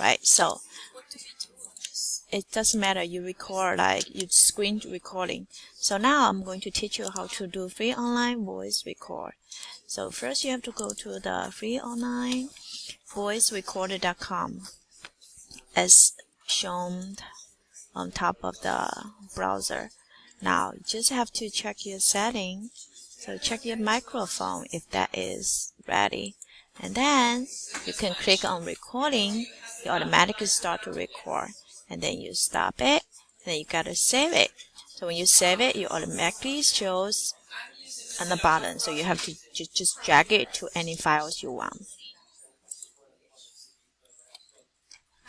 right? So it doesn't matter, you record like you screen recording. So now I'm going to teach you how to do free online voice record. So first you have to go to the freeonlinevoicerecorder.com as shown on top of the browser. Now you just have to check your setting. So check your microphone if that is ready, and then you can click on recording. You automatically start to record, and then you stop it, and then you gotta save it. So when you save it, it automatically shows on the bottom. So you have to just drag it to any files you want.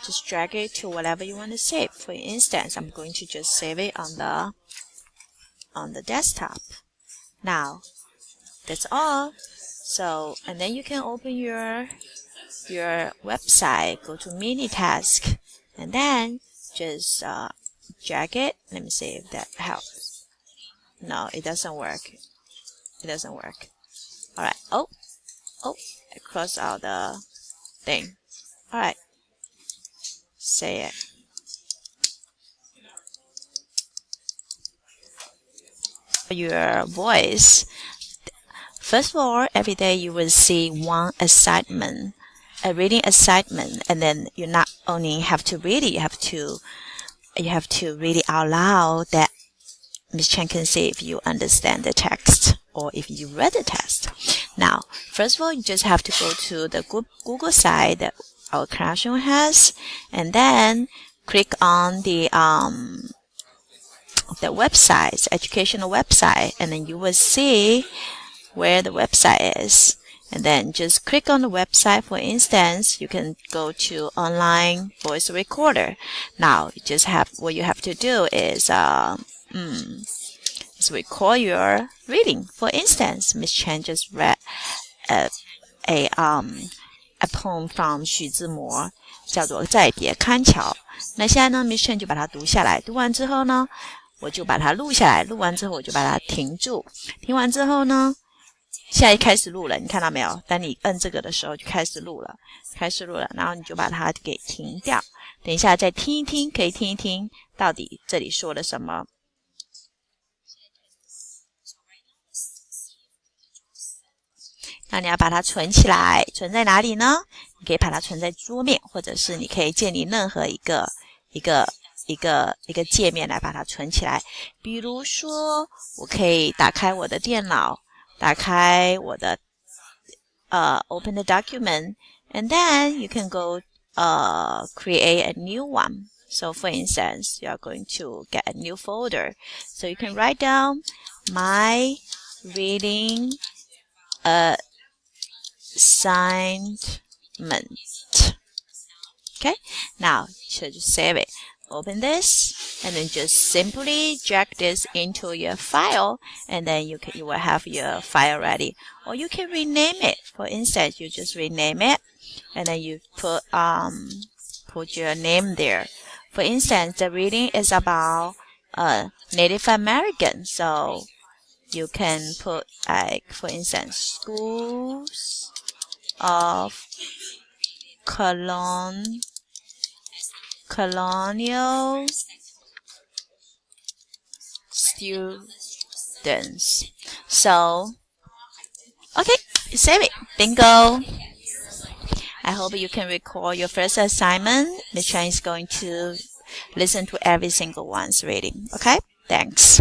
Just drag it to whatever you want to save. For instance, I'm going to just save it on the desktop. Now that's all. So, and then you can open your website, go to Minitask, and then just drag it. Let me see if that helps. No, it doesn't work. It doesn't work. Alright. Oh, I crossed out the thing. Alright. Say it. Your voice. First of all, every day you will see one assignment, a reading assignment, and then you not only have to read it, you have to read it out loud that Ms. Chen can see if you understand the text or if you read the text. Now, first of all, you just have to go to the Google site that our classroom has, and then click on the website, educational website, and then you will see where the website is, and then just click on the website. For instance, you can go to online voice recorder. Now you just have, what you have to do is record your reading. For instance, Miss Chen just read a poem from 徐志摩，叫做再别康桥。那现在呢 Miss Chen 就把它读下来，读完之后呢，我就把它录下来，录完之后我就把它停住，停完之后呢，现在开始录了，你看到没有？当你摁这个的时候就开始录了，然后你就把它给停掉，等一下再听一听，可以听一听到底这里说了什么。那你要把它存起来，存在哪里呢？你可以把它存在桌面，或者是你可以建立任何一个界面来把它存起来。比如说，我可以打开我的电脑，打开我的open the document, and then you can go create a new one. So for instance, you are going to get a new folder. So you can write down my reading assignment. Okay, now so just save it. Open this, and then just simply drag this into your file, and then you will have your file ready. Or you can rename it. For instance, you just rename it, and then you put your name there. For instance, the reading is about Native American, so you can put, like, for instance, schools of colonial students. So, okay, save it. Bingo. I hope you can record your first assignment. Ms. Chen is going to listen to every single one's reading. Okay, thanks.